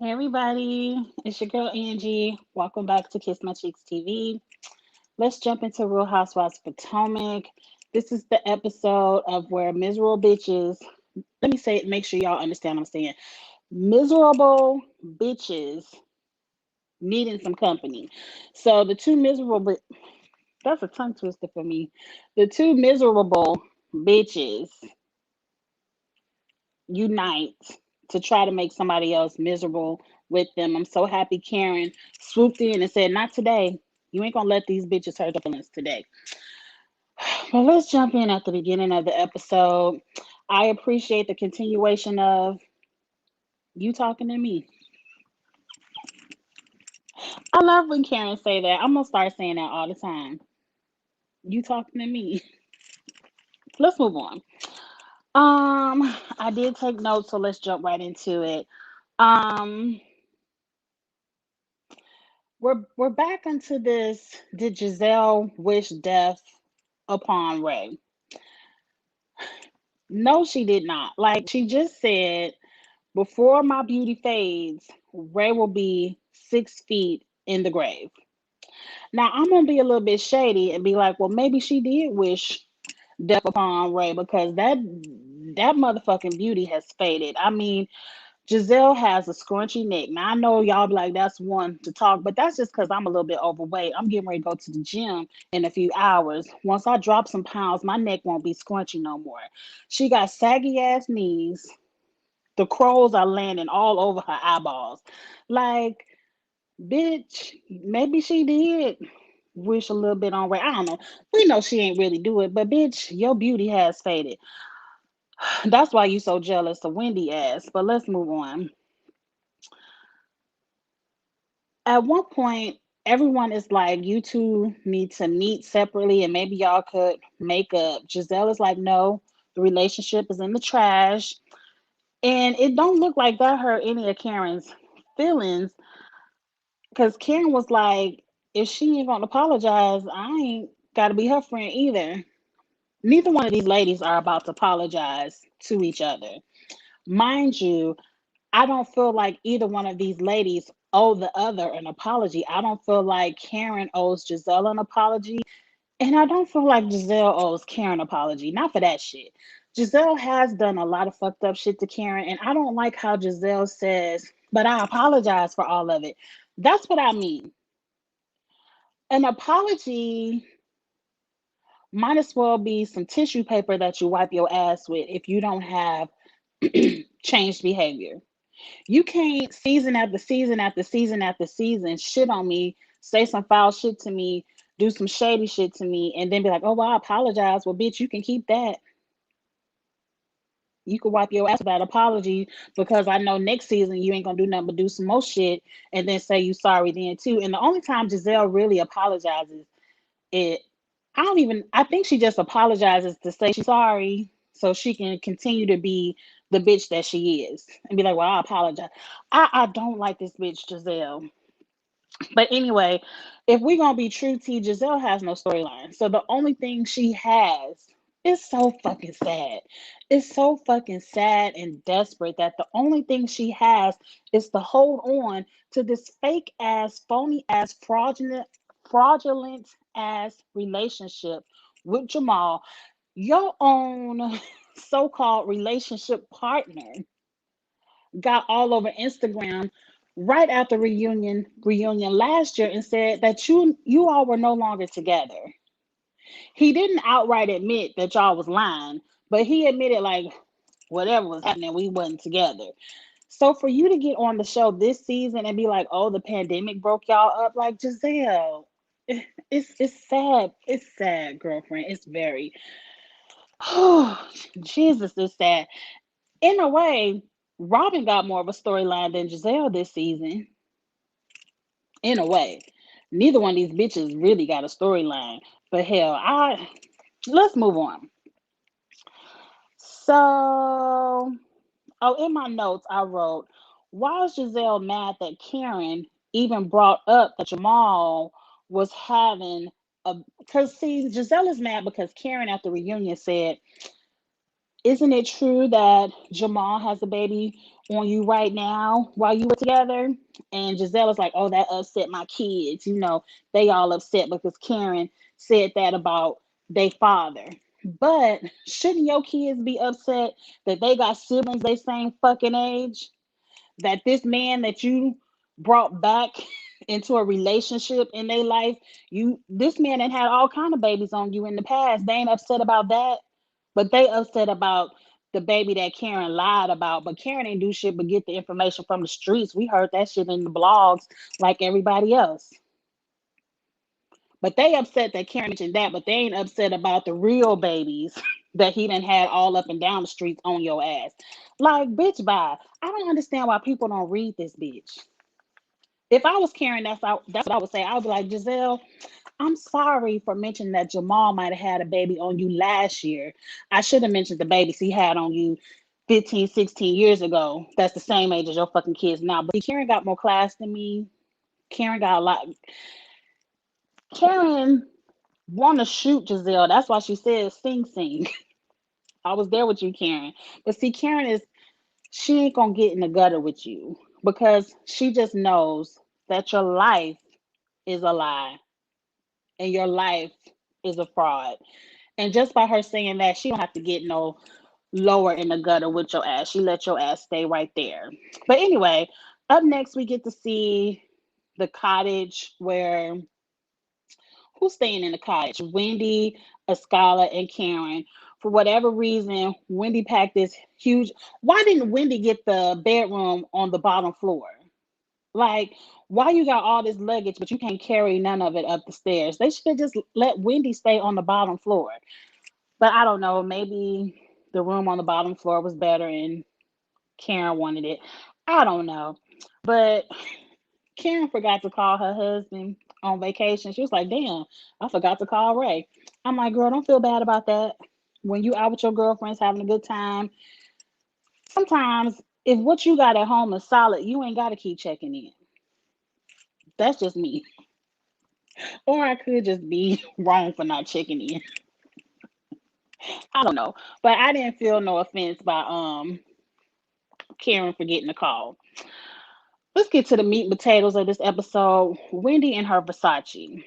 Hey everybody, it's your girl Angie. Welcome back to Kiss My Cheeks TV. Let's jump into Real Housewives of Potomac. This is the episode of where miserable bitches, let me say it, make sure y'all understand what I'm saying. Miserable bitches needing some company. So the two miserable, that's a tongue twister for me. The two miserable bitches unite to try to make somebody else miserable with them. I'm so happy Karen swooped in and said, "Not today. You ain't gonna let these bitches hurt your feelings today." Well, let's jump in at the beginning of the episode. I appreciate the continuation of you talking to me. I love when Karen say that. I'm gonna start saying that all the time. You talking to me. Let's move on. I did take notes, so let's jump right into it. Um, we're back into this. Did Giselle wish death upon Ray? No, she did not. Like she just said, before my beauty fades, Ray will be 6 feet in the grave. Now I'm gonna be a little bit shady and be like, well, maybe she did wish death upon Ray because that motherfucking beauty has faded. I mean, Giselle has a scrunchy neck. Now I know y'all be like, that's one to talk, but that's just because I'm a little bit overweight. I'm getting ready to go to the gym in a few hours. Once I drop some pounds, my neck won't be scrunchy no more. She got saggy ass knees. The crows are landing all over her eyeballs. Like, bitch, maybe she did wish a little bit on Ray. I don't know. We know she ain't really do it, but bitch, your beauty has faded. That's why you so jealous of Wendy ass. But let's move on. At one point, everyone is like, you two need to meet separately and maybe y'all could make up. Giselle is like, no, the relationship is in the trash. And it don't look like that hurt any of Karen's feelings because Karen was like, if she ain't gonna apologize, I ain't gotta be her friend either. Neither one of these ladies are about to apologize to each other. Mind you, I don't feel like either one of these ladies owe the other an apology. I don't feel like Karen owes Giselle an apology. And I don't feel like Giselle owes Karen an apology. Not for that shit. Giselle has done a lot of fucked up shit to Karen. And I don't like how Giselle says, but I apologize for all of it. That's what I mean. An apology might as well be some tissue paper that you wipe your ass with if you don't have changed behavior. You can't season after season after season after season shit on me, say some foul shit to me, do some shady shit to me, and then be like, oh, well, I apologize. Well, bitch, you can keep that. You can wipe your ass with that apology because I know next season you ain't gonna do nothing but do some more shit and then say you sorry then too. And the only time Giselle really apologizes, it I think she just apologizes to say she's sorry so she can continue to be the bitch that she is and be like, well, I apologize. I don't like this bitch Giselle. But anyway, if we're gonna be true T, Giselle has no storyline. So the only thing she has is so fucking sad. It's so fucking sad and desperate that the only thing she has is to hold on to this fake ass, phony ass, fraudulent ass relationship with Jamal, your own so-called relationship partner got all over Instagram right after reunion last year and said that you all were no longer together. He didn't outright admit that y'all was lying, but he admitted like whatever was happening, we wasn't together. So for you to get on the show this season and be like, oh, the pandemic broke y'all up, like Giselle, it's sad. It's sad, girlfriend. It's very oh Jesus, it's sad. In a way, Robin got more of a storyline than Giselle this season. In a way, neither one of these bitches really got a storyline. But hell, I let's move on. So, oh, in my notes, I wrote, why is Giselle mad that Karen even brought up that Jamal was having a. Because, see, Giselle is mad because Karen at the reunion said, Isn't it true that Jamal has a baby on you right now while you were together? And Giselle is like, oh, that upset my kids. They all upset because Karen said that about their father. But shouldn't your kids be upset that they got siblings they same fucking age? That this man that you brought back into a relationship in their life, this man that had all kind of babies on you in the past, they ain't upset about that, but they upset about the baby that Karen lied about. But Karen ain't do shit but get the information from the streets. We heard that shit in the blogs like everybody else. But they upset that Karen mentioned that, but they ain't upset about the real babies that he done had all up and down the streets on your ass. Like, bitch, bye. I don't understand why people don't read this bitch. If I was Karen, that's what I would say. I would be like, Giselle, I'm sorry for mentioning that Jamal might have had a baby on you last year. I should have mentioned the babies he had on you 15, 16 years ago. That's the same age as your fucking kids now. But Karen got more class than me. Karen got a lot. Karen want to shoot Giselle. That's why she said sing sing. I was there with you, Karen. But see, she ain't gonna get in the gutter with you because she just knows that your life is a lie and your life is a fraud. And just by her saying that, she don't have to get no lower in the gutter with your ass. She let your ass stay right there. But anyway, up next we get to see the cottage where who's staying in the cottage? Wendy, Escala, and Karen. For whatever reason, Wendy packed this huge. Why didn't Wendy get the bedroom on the bottom floor? Like, why you got all this luggage, but you can't carry none of it up the stairs? They should have just let Wendy stay on the bottom floor. But I don't know. Maybe the room on the bottom floor was better and Karen wanted it. I don't know. But Karen forgot to call her husband on vacation. She was like, damn, I forgot to call Ray. I'm like, girl, don't feel bad about that. When you out with your girlfriends having a good time, sometimes if what you got at home is solid, you ain't got to keep checking in. That's just me. Or I could just be wrong for not checking in. I don't know. But I didn't feel no offense by Karen for getting the call. Let's get to the meat and potatoes of this episode. Wendy and her Versace.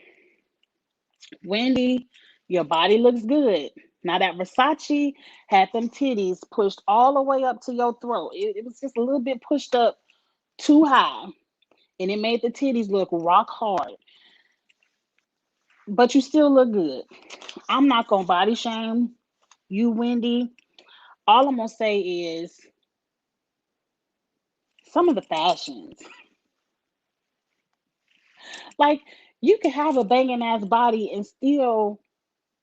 Wendy, your body looks good. Now that Versace had them titties pushed all the way up to your throat. It was just a little bit pushed up too high. And it made the titties look rock hard. But you still look good. I'm not gonna body shame you, Wendy. All I'm gonna say is some of the fashions. Like, you can have a banging ass body and still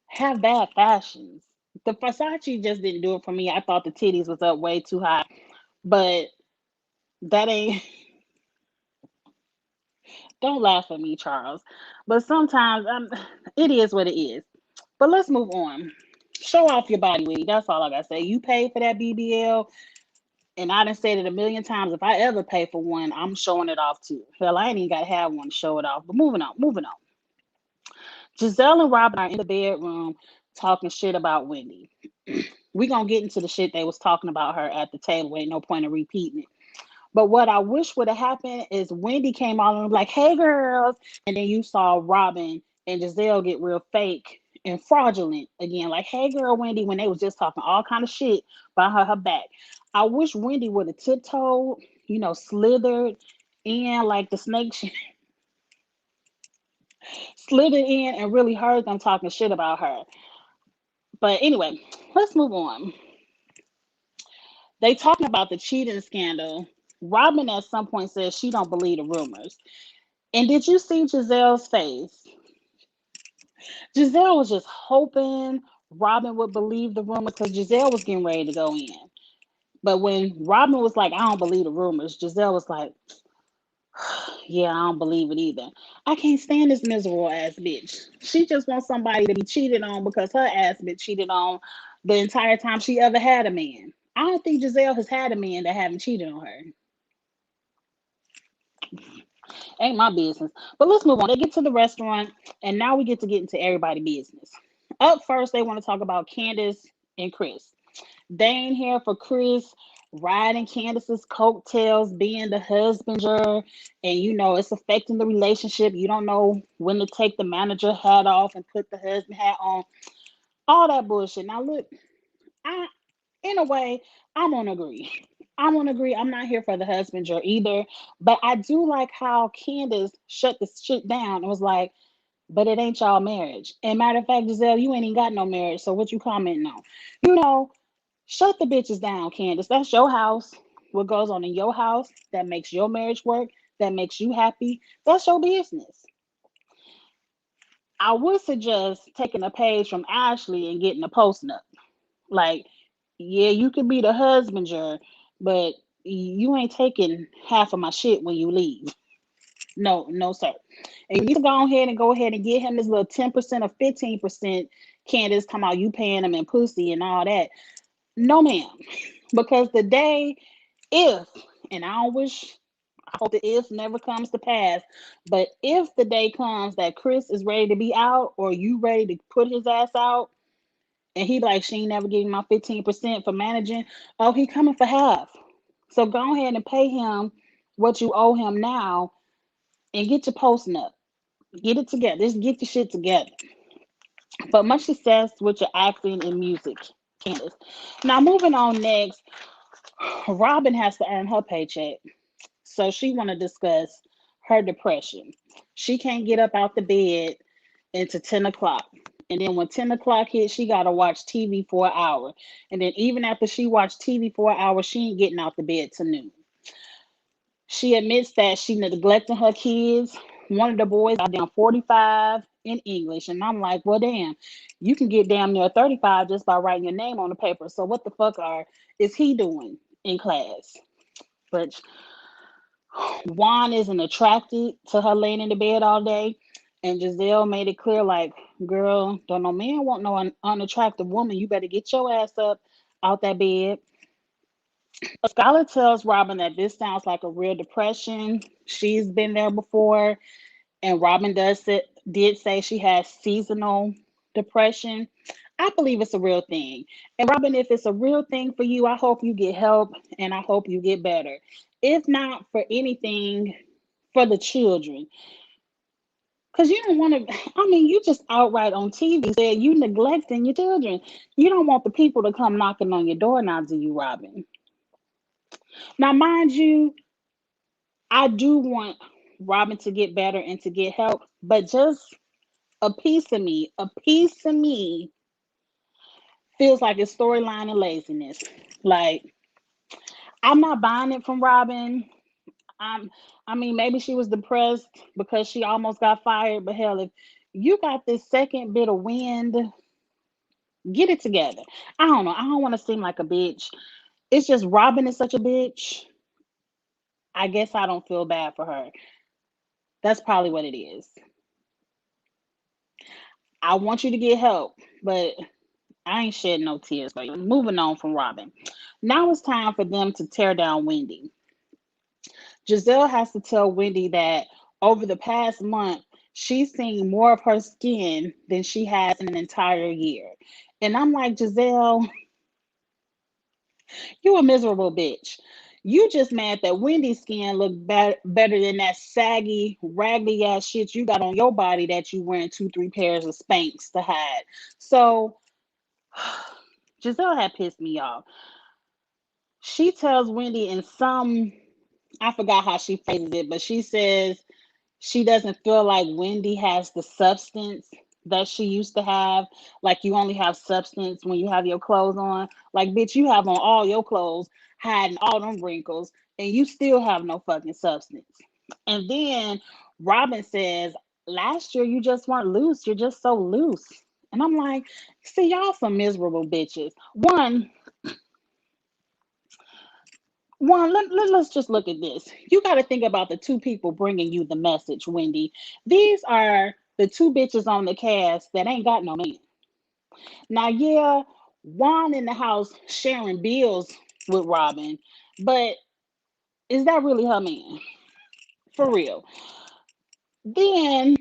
have bad fashions. The Versace just didn't do it for me. I thought the titties was up way too high, but that ain't. Don't laugh at me, Charles. But sometimes it is what it is. But let's move on. Show off your body weight. That's all I gotta say. You paid for that BBL, and I done said it a million times. If I ever pay for one, I'm showing it off too. Hell, I ain't even gotta have one to show it off. But moving on, moving on. Giselle and Robin are in the bedroom talking shit about Wendy. We gonna get into the shit they was talking about her at the table. Ain't no point in repeating it. But what I wish would have happened is Wendy came on and was like, "Hey girls," and then you saw Robin and Giselle get real fake and fraudulent again, like, "Hey girl, Wendy," when they was just talking all kind of shit behind her back. I wish Wendy would have tiptoed, slithered in like the snake, slithered in and really heard them talking shit about her. But anyway, let's move on. They talking about the cheating scandal. Robin at some point says she don't believe the rumors. And did you see Giselle's face? Giselle was just hoping Robin would believe the rumors because Giselle was getting ready to go in. But when Robin was like, I don't believe the rumors, Giselle was like, yeah, I don't believe it either. I can't stand this miserable ass bitch. She just wants somebody to be cheated on because her ass been cheated on the entire time she ever had a man. I don't think Giselle has had a man that haven't cheated on her. Ain't my business. But let's move on. They get to the restaurant, and now we get into everybody's business. Up first, they want to talk about Candace and Chris. They ain't here for Chris riding Candace's coattails, being the husbander, and it's affecting the relationship. You don't know when to take the manager hat off and put the husband hat on. All that bullshit. Now look, I in a way, I'm gonna agree. I'm gonna agree. I'm not here for the husbander either. But I do like how Candace shut this shit down and was like, but it ain't y'all marriage. And matter of fact, Giselle, you ain't even got no marriage. So what you commenting on? You know, Shut the bitches down, Candace. That's your house. What goes on in your house that makes your marriage work, that makes you happy, that's your business. I would suggest taking a page from Ashley and getting a post up. Like, yeah, you can be the husbander, but you ain't taking half of my shit when you leave. No, no, sir. And you need to go ahead and get him his little 10% or 15%. Candace, come out, you paying him in pussy and all that. No, ma'am. Because the day, if, and I don't wish, I hope the if never comes to pass, but if the day comes that Chris is ready to be out or you ready to put his ass out, and he like, she ain't never gave me my 15% for managing, oh, he coming for half. So go ahead and pay him what you owe him now and get your posting up. Get it together. Just get your shit together. But much success with your acting and music, Candace. Now moving on next, Robin has to earn her paycheck. So she want to discuss her depression. She can't get up out the bed until 10 o'clock. And then when 10 o'clock hits, she got to watch TV for an hour. And then even after she watched TV for an hour, she ain't getting out the bed till noon. She admits that she neglecting her kids. One of the boys got down 45 in English. And I'm like, well, damn, you can get damn near 35 just by writing your name on the paper. So what the fuck is he doing in class? But Juan isn't attracted to her laying in the bed all day. And Giselle made it clear, like, girl, don't no man want no unattractive woman. You better get your ass up out that bed. Skylar tells Robin that this sounds like a real depression. She's been there before. And Robin did say she has seasonal depression. I believe it's a real thing. And Robin, if it's a real thing for you, I hope you get help and I hope you get better. If not for anything, for the children. Because you don't want to, I mean, you just outright on TV said you neglecting your children. You don't want the people to come knocking on your door now, do you, Robin? Now, mind you, I do want Robin to get better and to get help, but just a piece of me feels like it's storyline and laziness. Like, I'm not buying it from Robin. I'm, I mean, maybe she was depressed because she almost got fired, but hell, if you got this second bit of wind, get it together. I don't know. I don't want to seem like a bitch. It's just Robin is such a bitch. I guess I don't feel bad for her. That's probably what it is. I want you to get help, but I ain't shedding no tears for you. Moving on from Robin. Now it's time for them to tear down Wendy. Giselle has to tell Wendy that over the past month, she's seen more of her skin than she has in an entire year. And I'm like, Giselle, you a miserable bitch. You just mad that Wendy's skin looked better than that saggy, raggedy ass shit you got on your body that you wearing 2, 3 pairs of Spanx to hide. So Giselle had pissed me off. She tells Wendy in some, I forgot how she phrases it, but she says she doesn't feel like Wendy has the substance that she used to have. Like, you only have substance when you have your clothes on. Like, bitch, you have on all your clothes, hiding all them wrinkles, and you still have no fucking substance. And then Robin says, last year you just weren't loose. You're just so loose. And I'm like, see, y'all some miserable bitches. Let's just look at this. You got to think about the two people bringing you the message, Wendy. These are the two bitches on the cast that ain't got no man. Now, yeah, Juan in the house sharing bills with Robin, but is that really her man? For real. Then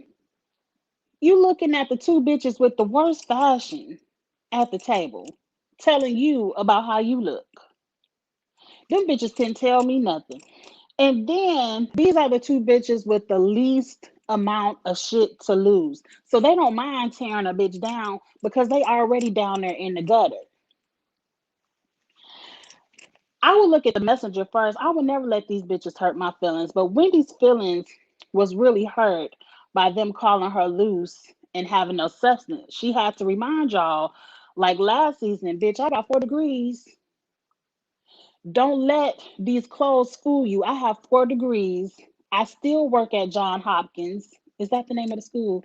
you looking at the two bitches with the worst fashion at the table. telling you about how you look. Them bitches can tell me nothing. And then these are the two bitches with the least amount of shit to lose. So they don't mind tearing a bitch down because they already down there in the gutter. I would look at the messenger first. I would never let these bitches hurt my feelings. But Wendy's feelings was really hurt by them calling her loose and having no substance. She had to remind y'all, like last season, bitch, I got 4 degrees. Don't let these clothes fool you. I have 4 degrees. I still work at John Hopkins. Is that the name of the school?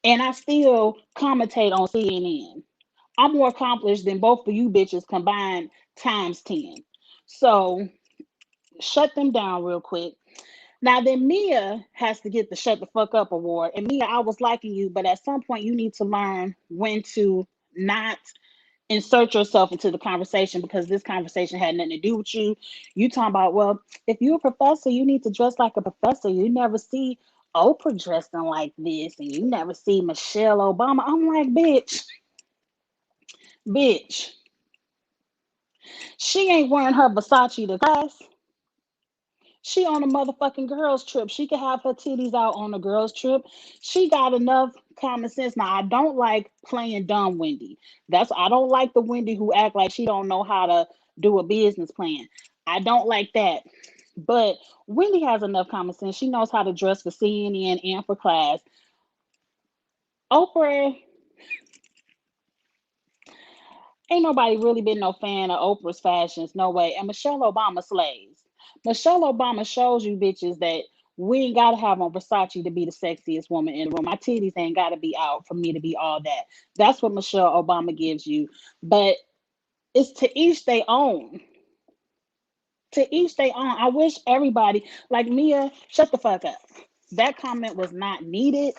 And I still commentate on CNN. I'm more accomplished than both of you bitches combined times 10. So shut them down real quick. Now then Mia has to get the shut the fuck up award. And Mia, I was liking you, but at some point you need to learn when to not insert yourself into the conversation because this conversation had nothing to do with you. You talking about, well, if you're a professor, you need to dress like a professor. You never see Oprah dressing like this, and you never see Michelle Obama. I'm like, bitch, she ain't wearing her Versace to class. She on a motherfucking girls trip. She could have her titties out on a girls trip. She got enough common sense. Now I don't like playing dumb Wendy. I don't like the Wendy who act like she don't know how to do a business plan. I don't like that. But Wendy has enough common sense. She knows how to dress for CNN and for class. Oprah, ain't nobody really been no fan of Oprah's fashions, no way. And Michelle Obama slays. Michelle Obama shows you bitches that we ain't gotta have on Versace to be the sexiest woman in the room. My titties ain't gotta be out for me to be all that. That's what Michelle Obama gives you. But it's to each their own. To each their own. I wish everybody, like Mia, shut the fuck up. That comment was not needed.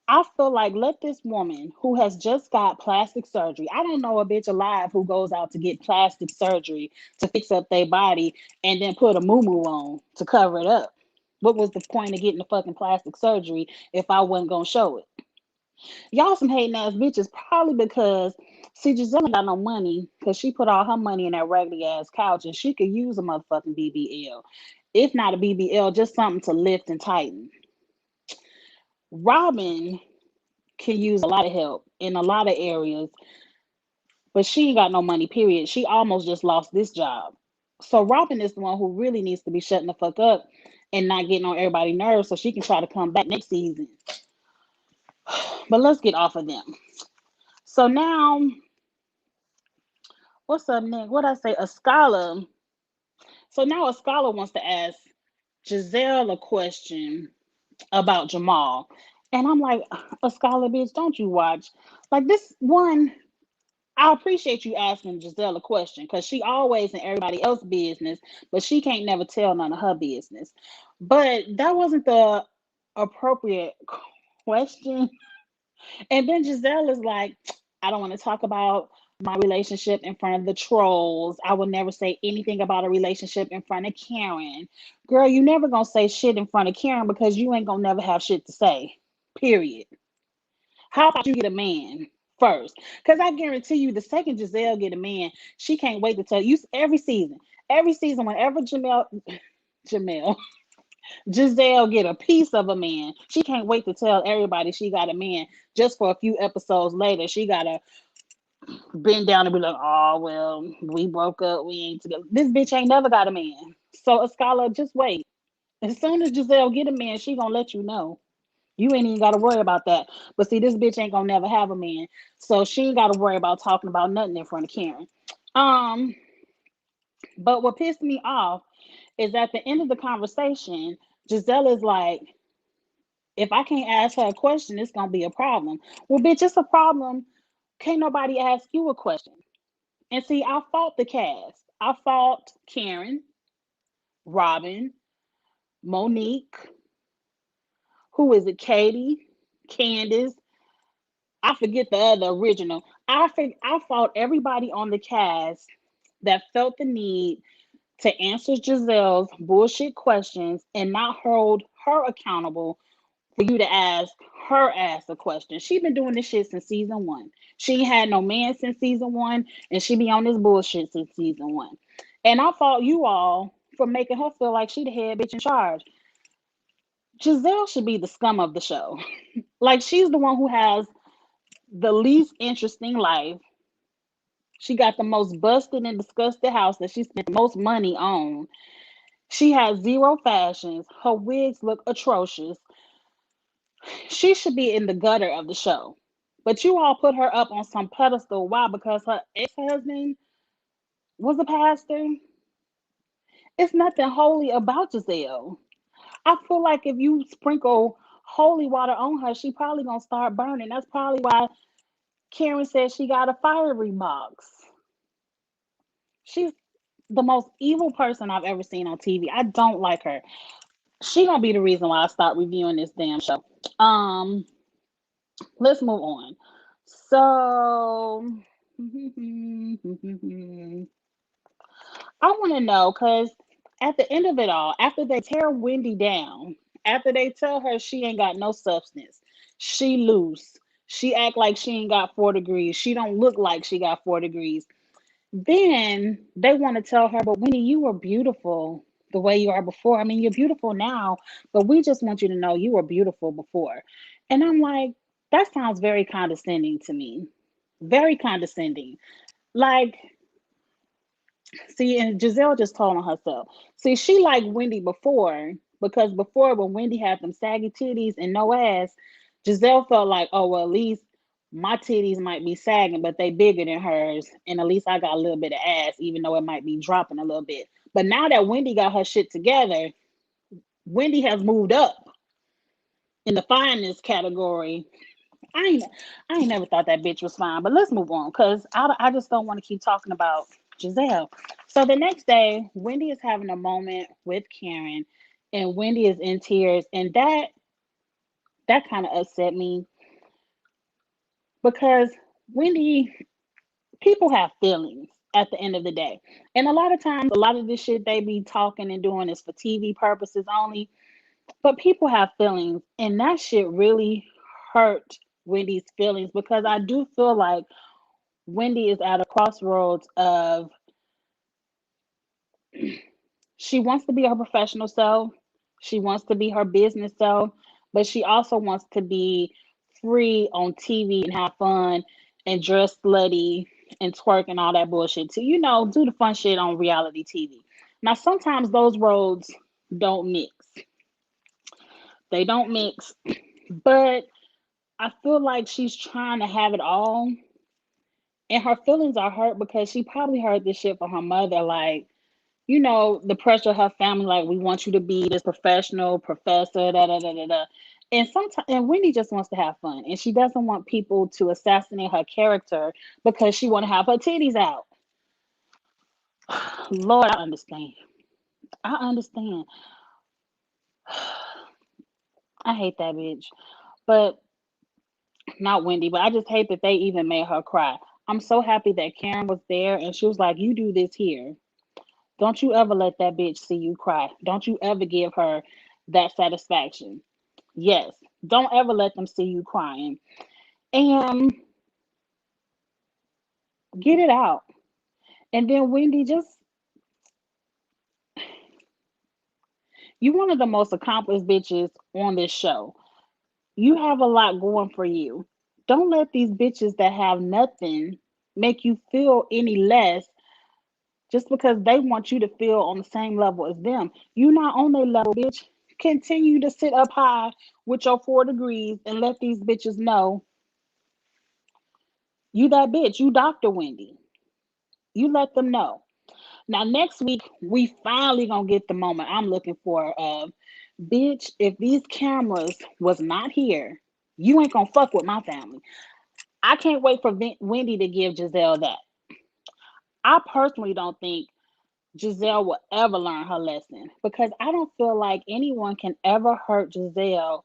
I feel like let this woman who has just got plastic surgery. I don't know a bitch alive who goes out to get plastic surgery to fix up their body and then put a moo on to cover it up. What was the point of getting the fucking plastic surgery if I wasn't gonna show it? Y'all some hating ass bitches, probably because see Giselle ain't got no money because she put all her money in that raggedy ass couch and she could use a motherfucking BBL. If not a BBL, just something to lift and tighten. Robin can use a lot of help in a lot of areas, but she ain't got no money, period. She almost just lost this job. So Robin is the one who really needs to be shutting the fuck up and not getting on everybody's nerves so she can try to come back next season. But let's get off of them. So now, what's up, Nick? What I say? A scholar. So now a scholar wants to ask Giselle a question about Jamal. And I'm like, a scholar bitch, don't you watch? Like this one, I appreciate you asking Giselle a question because she always in everybody else's business, but she can't never tell none of her business. But that wasn't the appropriate question. And then Giselle is like, I don't want to talk about my relationship in front of the trolls. I will never say anything about a relationship in front of Karen. Girl, you never gonna say shit in front of Karen because you ain't gonna never have shit to say. Period. How about you get a man first? Because I guarantee you, the second Giselle get a man, she can't wait to tell you every season. Every season, whenever Jamel, Giselle get a piece of a man, she can't wait to tell everybody she got a man. Just for a few episodes later, she gotta bend down and be like, "Oh well, we broke up, we ain't together." This bitch ain't never got a man. So a scholar, just wait. As soon as Giselle get a man, she gonna let you know. You ain't even got to worry about that. But see, this bitch ain't gonna never have a man, so she ain't got to worry about talking about nothing in front of Karen. Um, but what pissed me off is at the end of the conversation, Giselle is like, "If I can't ask her a question, it's gonna be a problem." Well, bitch, it's a problem. Can't nobody ask you a question? And see, I fought the cast. I fought Karen, Robin, Monique. Who is it? Katie, Candace. I forget the other original. I fought everybody on the cast that felt the need to answer Giselle's bullshit questions and not hold her accountable for you to ask her ass a question. She's been doing this shit since season 1. She ain't had no man since season one, and she be on this bullshit since season one. And I fault you all for making her feel like she the head bitch in charge. Giselle should be the scum of the show. Like, she's the one who has the least interesting life. She got the most busted and disgusted house that she spent the most money on. She has zero fashions. Her wigs look atrocious. She should be in the gutter of the show. But you all put her up on some pedestal. Why? Because her ex husband was a pastor. It's nothing holy about Giselle. I feel like if you sprinkle holy water on her, she probably gonna start burning. That's probably why Karen said she got a fiery box. She's the most evil person I've ever seen on TV. I don't like her. She gonna be the reason why I stopped reviewing this damn show. Um, let's move on. So I want to know because at the end of it all, after they tear Wendy down, after they tell her she ain't got no substance, she loose, she act like she ain't got 4 degrees, she don't look like she got 4 degrees. Then they want to tell her, but Wendy, you were beautiful the way you are before. I mean, you're beautiful now, but we just want you to know you were beautiful before. And I'm like, that sounds very condescending to me. Very condescending. Like, see, and Giselle just told on herself. See, she liked Wendy before because before when Wendy had them saggy titties and no ass, Giselle felt like, oh well, at least my titties might be sagging, but they bigger than hers, and at least I got a little bit of ass, even though it might be dropping a little bit. But now that Wendy got her shit together, Wendy has moved up in the fineness category. I ain't, I ain't never thought that bitch was fine. But let's move on because I just don't want to keep talking about Giselle. So the next day, Wendy is having a moment with Karen, and Wendy is in tears, and that kind of upset me because Wendy, people have feelings at the end of the day, and a lot of times, a lot of this shit they be talking and doing is for TV purposes only. But people have feelings, and that shit really hurt Wendy's feelings because I do feel like Wendy is at a crossroads of she wants to be her professional self, she wants to be her business self, but she also wants to be free on TV and have fun and dress slutty and twerk and all that bullshit too. You know, do the fun shit on reality TV. Now, sometimes those roads don't mix. They don't mix, but I feel like she's trying to have it all, and her feelings are hurt because she probably heard this shit from her mother, like, you know, the pressure of her family, like, we want you to be this professional professor, da da da da da. And sometimes, and Wendy just wants to have fun, and she doesn't want people to assassinate her character because she want to have her titties out. Lord, I understand. I understand. I hate that bitch, but not Wendy. But I just hate that they even made her cry. I'm so happy that Karen was there, and she was like, "You do this here. Don't you ever let that bitch see you cry. Don't you ever give her that satisfaction. Yes. Don't ever let them see you crying. And get it out." And then Wendy, just you one of the most accomplished bitches on this show. You have a lot going for you. Don't let these bitches that have nothing make you feel any less just because they want you to feel on the same level as them. You not on their level, bitch. Continue to sit up high with your 4 degrees and let these bitches know you that bitch. You Dr. Wendy. You let them know. Now next week we finally gonna get the moment I'm looking for of bitch, if these cameras was not here, you ain't gonna fuck with my family. I can't wait for Wendy to give Giselle that. I personally don't think Giselle will ever learn her lesson because I don't feel like anyone can ever hurt Giselle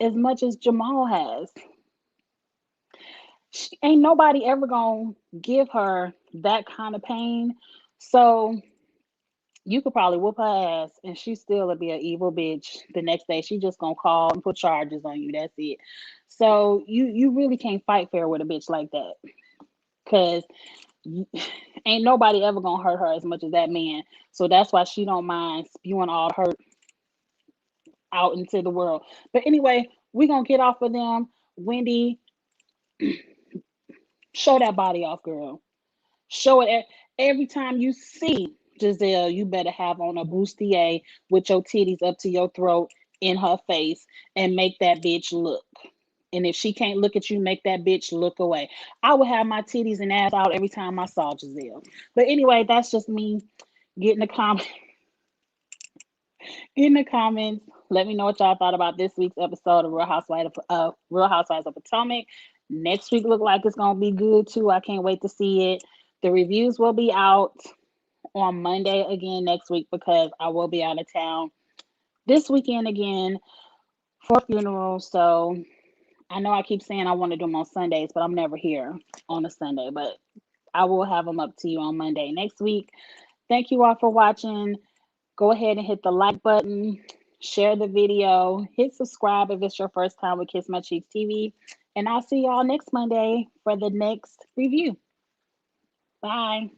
as much as Jamal has. Ain't nobody ever gonna give her that kind of pain. So You could probably whoop her ass and she still would be an evil bitch the next day. She just gonna call and put charges on you. That's it. So you really can't fight fair with a bitch like that. Cause ain't nobody ever gonna hurt her as much as that man. So that's why she don't mind spewing all the hurt out into the world. But anyway, we gonna get off of them. Wendy, show that body off, girl. Show it every time you see Giselle. You better have on a bustier with your titties up to your throat in her face and make that bitch look. And if she can't look at you, make that bitch look away. I would have my titties and ass out every time I saw Giselle. But anyway, that's just me getting the comment in the comments. Let me know what y'all thought about this week's episode of Real Housewives of Potomac. Next week look like it's gonna be good too. I can't wait to see it. The reviews will be out on Monday again next week because I will be out of town this weekend again for a funeral. So I know I keep saying I want to do them on Sundays, but I'm never here on a Sunday. But I will have them up to you on Monday next week. Thank you all for watching. Go ahead and hit the like button, share the video, hit subscribe if it's your first time with Kiss My Cheeks TV. And I'll see y'all next Monday for the next review. Bye.